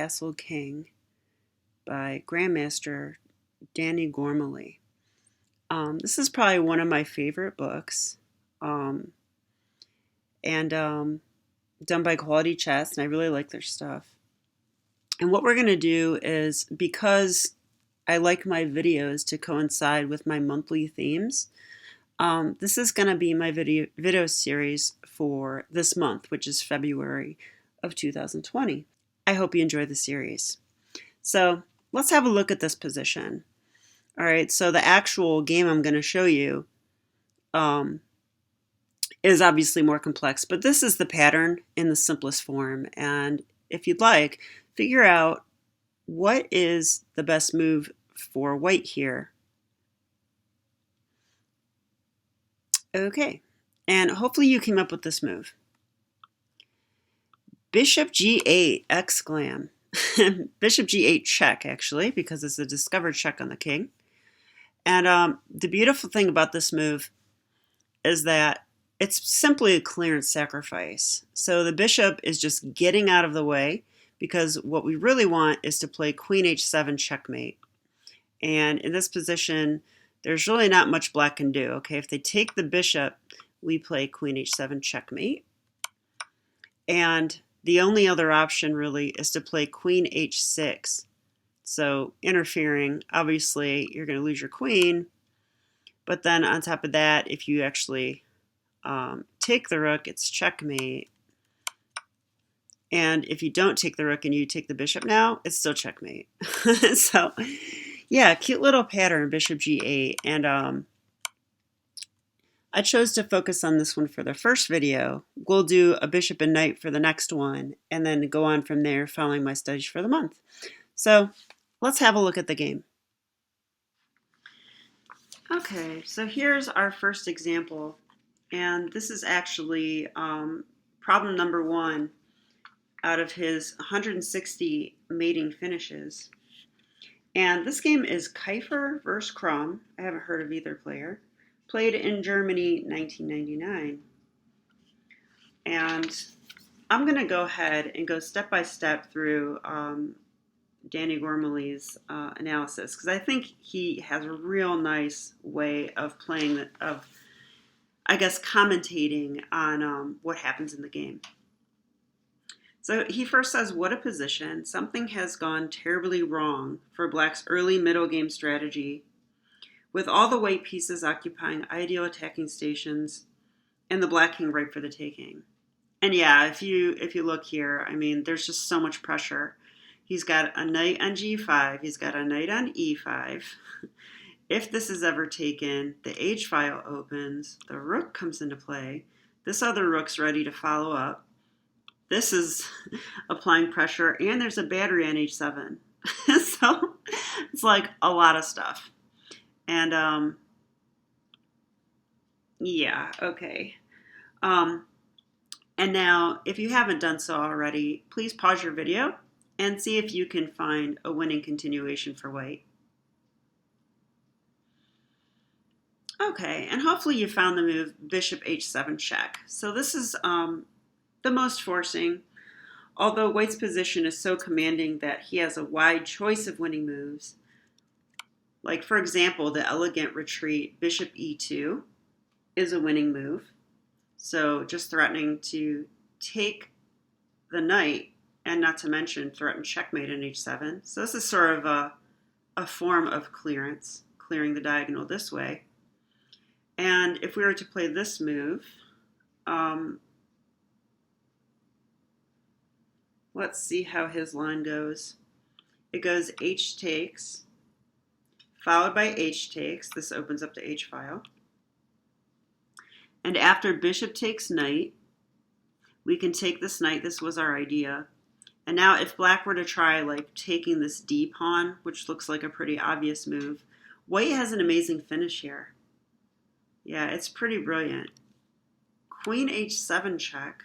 Castle King by Grandmaster Danny Gormally. This is probably one of my favorite books, and done by Quality Chess, and I really like their stuff. And what we're going to do is, because I like my videos to coincide with my monthly themes, this is going to be my video series for this month, which is February of 2020. I hope you enjoy the series. So let's have a look at this position. All right, so the actual game I'm going to show you is obviously more complex, but this is the pattern in the simplest form. And if you'd like, figure out what is the best move for white here. Okay, and hopefully you came up with this move. Bishop G8, exclam. Bishop G8 check, actually, because it's a discovered check on the king. And the beautiful thing about this move is that it's simply a clearance sacrifice. So the bishop is just getting out of the way, because what we really want is to play Queen H7 checkmate. And in this position, there's really not much black can do. Okay, if they take the bishop, we play Queen H7 checkmate. And the only other option really is to play Queen H6. So interfering, obviously you're going to lose your queen. But then on top of that, if you actually take the rook, it's checkmate. And if you don't take the rook and you take the bishop now, it's still checkmate. So yeah, cute little pattern, Bishop G8. And I chose to focus on this one for the first video. We'll do a bishop and knight for the next one, and then go on from there following my studies for the month. So let's have a look at the game. Okay, so here's our first example. And this is actually problem number 1 out of his 160 mating finishes. And this game is Kiefer versus Krumm. I haven't heard of either player. Played in Germany, 1999. And I'm going to go ahead and go step by step through Danny Gormally's analysis, because I think he has a real nice way of playing, I guess, commentating on what happens in the game. So he first says, what a position. Something has gone terribly wrong for Black's early middle game strategy, with all the white pieces occupying ideal attacking stations and the black king ripe for the taking. And yeah, if you look here, I mean, there's just so much pressure. He's got a knight on G5. He's got a knight on E5. If this is ever taken, the H file opens. The rook comes into play. This other rook's ready to follow up. This is applying pressure, and there's a battery on H7. So it's like a lot of stuff. And yeah, okay. And now, if you haven't done so already, please pause your video and see if you can find a winning continuation for white. Okay, and hopefully you found the move Bishop H7 check. So this is the most forcing, although white's position is so commanding that he has a wide choice of winning moves. Like, for example, the elegant retreat Bishop E2 is a winning move. So just threatening to take the knight, and not to mention threaten checkmate on H7. So this is sort of a form of clearance, clearing the diagonal this way. And if we were to play this move, let's see how his line goes. It goes H takes, followed by H takes. This opens up the H file. And after bishop takes knight, we can take this knight. This was our idea. And now if black were to try like taking this D pawn, which looks like a pretty obvious move, white has an amazing finish here. Yeah, it's pretty brilliant. Queen H7 check.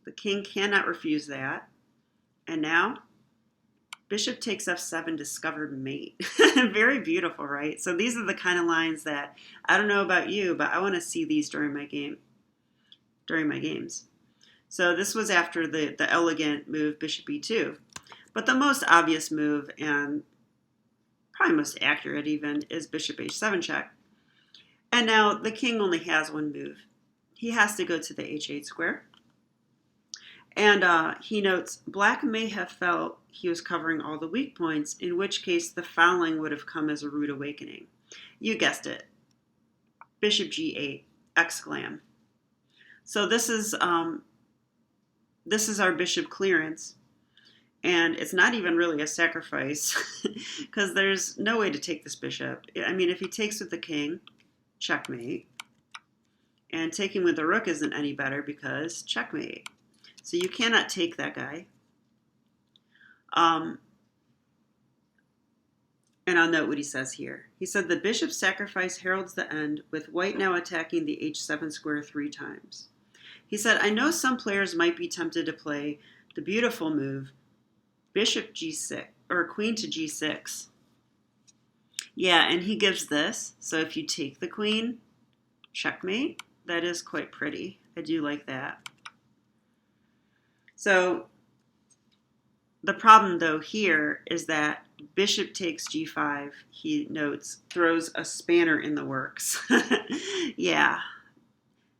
The king cannot refuse that. And now, bishop takes F7, discovered mate. Very beautiful, right? So these are the kind of lines that, I don't know about you, but I want to see these during my games. So this was after the elegant move bishop e2. But the most obvious move, and probably most accurate even, is bishop h7 check. And now the king only has one move. He has to go to the h8 square. And he notes, black may have felt he was covering all the weak points, in which case the fouling would have come as a rude awakening. You guessed it. Bishop g8, exclam. So this is our bishop clearance. And it's not even really a sacrifice because there's no way to take this bishop. I mean, if he takes with the king, checkmate. And taking with the rook isn't any better because checkmate. So you cannot take that guy. And I'll note what he says here. He said the bishop sacrifice heralds the end, with white now attacking the h7 square 3 times. He said, I know some players might be tempted to play the beautiful move, bishop g6, or queen to g6. Yeah, and he gives this. So if you take the queen, checkmate. That is quite pretty. I do like that. So the problem, though, here is that bishop takes g5, he notes, throws a spanner in the works. Yeah.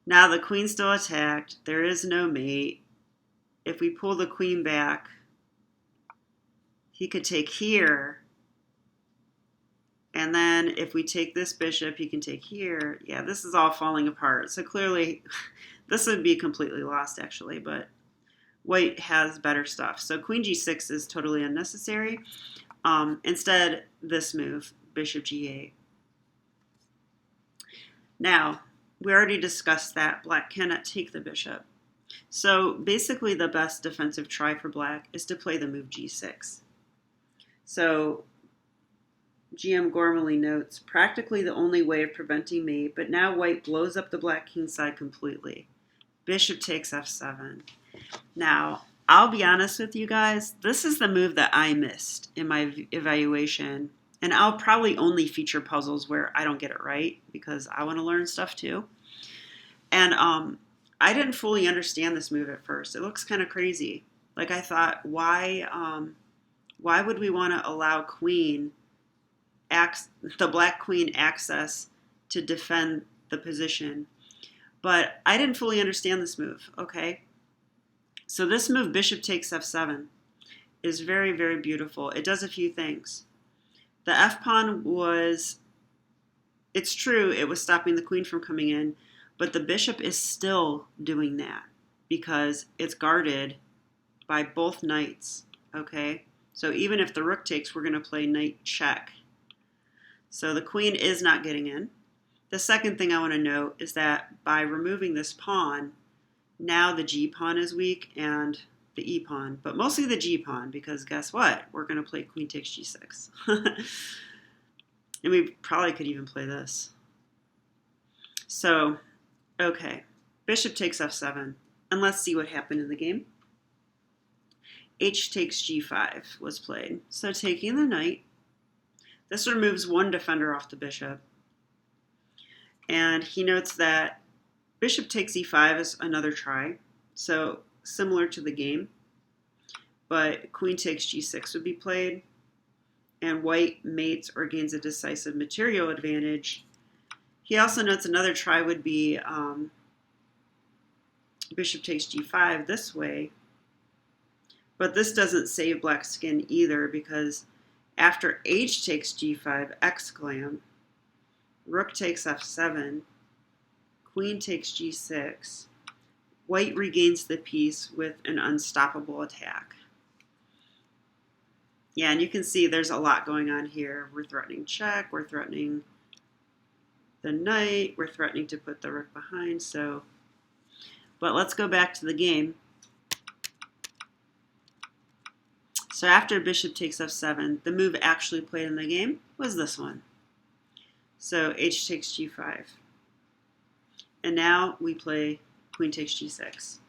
Now the queen's still attacked. There is no mate. If we pull the queen back, he could take here. And then if we take this bishop, he can take here. Yeah, this is all falling apart. So clearly, this would be completely lost, actually. But white has better stuff. So queen g6 is totally unnecessary. Instead, this move, bishop g8. Now, we already discussed that black cannot take the bishop. So basically, the best defensive try for black is to play the move g6. So GM Gormally notes, practically the only way of preventing mate, but now white blows up the black king side completely. Bishop takes f7. Now, I'll be honest with you guys, this is the move that I missed in my evaluation, and I'll probably only feature puzzles where I don't get it right, because I want to learn stuff too. And I didn't fully understand this move at first. It looks kind of crazy. Like I thought, why would we want to allow the black queen access to defend the position? But I didn't fully understand this move, okay? So this move, bishop takes f7, is very, very beautiful. It does a few things. The f-pawn was, it's true, it was stopping the queen from coming in, but the bishop is still doing that because it's guarded by both knights, okay? So even if the rook takes, we're going to play knight check. So the queen is not getting in. The second thing I want to note is that by removing this pawn, now the g-pawn is weak and the e-pawn, but mostly the g-pawn, because guess what? We're going to play queen takes g6. And we probably could even play this. So, okay, bishop takes f7, and let's see what happened in the game. H takes g5 was played. So taking the knight, this removes one defender off the bishop. And he notes that bishop takes e5 is another try, so similar to the game. But queen takes g6 would be played, and white mates or gains a decisive material advantage. He also notes another try would be bishop takes g5 this way, but this doesn't save black skin either, because after h takes g5, exclam, rook takes f7, queen takes g6, white regains the piece with an unstoppable attack. Yeah, and you can see there's a lot going on here. We're threatening check, we're threatening the knight, we're threatening to put the rook behind, so. But let's go back to the game. So after bishop takes f7, the move actually played in the game was this one. So h takes g5. And now we play queen takes g6.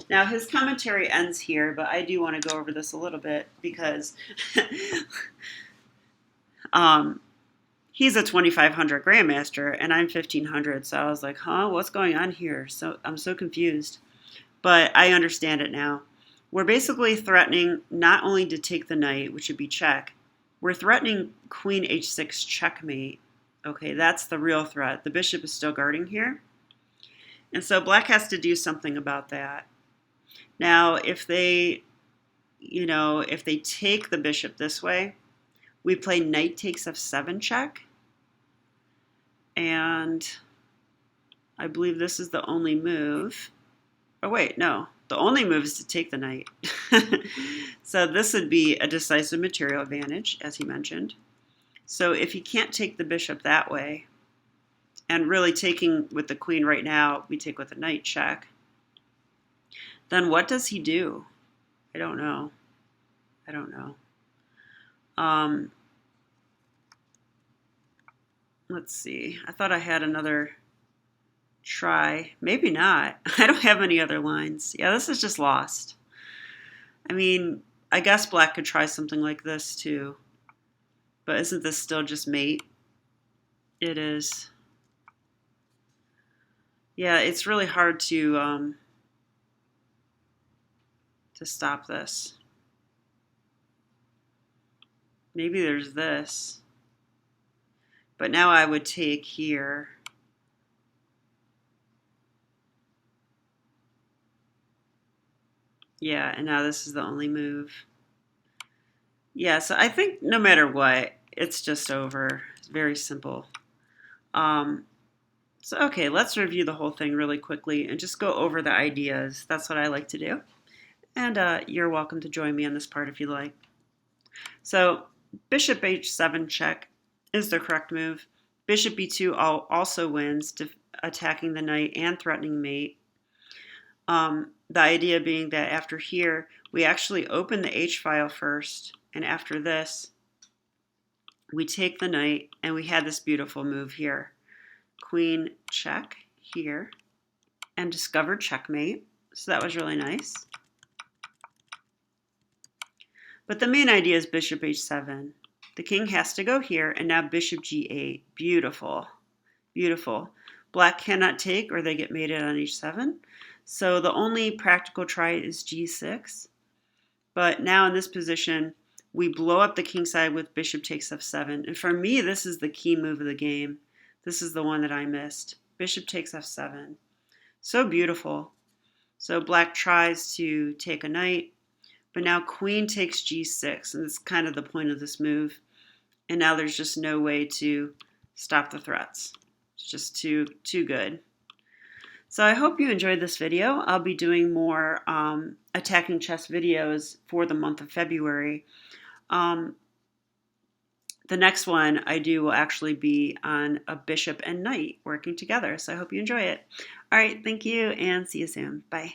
Now his commentary ends here, but I do want to go over this a little bit because he's a 2500 grandmaster and I'm 1500, so I was like, huh, what's going on here? So I'm so confused. but I understand it now. We're basically threatening not only to take the knight, which would be check, we're threatening queen h6 checkmate. Okay, that's the real threat. The bishop is still guarding here. And so black has to do something about that. Now, if they take the bishop this way, we play knight takes f7 check. And I believe this is the only move. Oh, wait, no. The only move is to take the knight. So this would be a decisive material advantage, as he mentioned. So if he can't take the bishop that way, and really taking with the queen right now, we take with the knight check, then what does he do? I don't know. Let's see. I thought I had another try. Maybe not. I don't have any other lines. Yeah, this is just lost. I mean, I guess black could try something like this too. But isn't this still just mate? It is. Yeah, it's really hard to stop this. Maybe there's this. But now I would take here. Yeah, and now this is the only move. Yeah, so I think no matter what, it's just over. It's very simple. So okay, let's review the whole thing really quickly and just go over the ideas. That's what I like to do. And you're welcome to join me on this part if you like. So bishop h7 check is the correct move. Bishop b2 also wins, attacking the knight and threatening mate. The idea being that after here, we actually open the h-file first, and after this, we take the knight, and we had this beautiful move here. Queen check here, and discovered checkmate, so that was really nice. But the main idea is bishop h7. The king has to go here, and now bishop g8. Beautiful. Beautiful. Black cannot take, or they get mated on h7. So the only practical try is g6. But now in this position, we blow up the king side with bishop takes f7. And for me, this is the key move of the game. This is the one that I missed. Bishop takes f7. So beautiful. So black tries to take a knight, but now queen takes g6, and that's kind of the point of this move. And now there's just no way to stop the threats. It's just too good. So I hope you enjoyed this video. I'll be doing more attacking chess videos for the month of February. The next one I do will actually be on a bishop and knight working together. So I hope you enjoy it. All right, thank you and see you soon. Bye.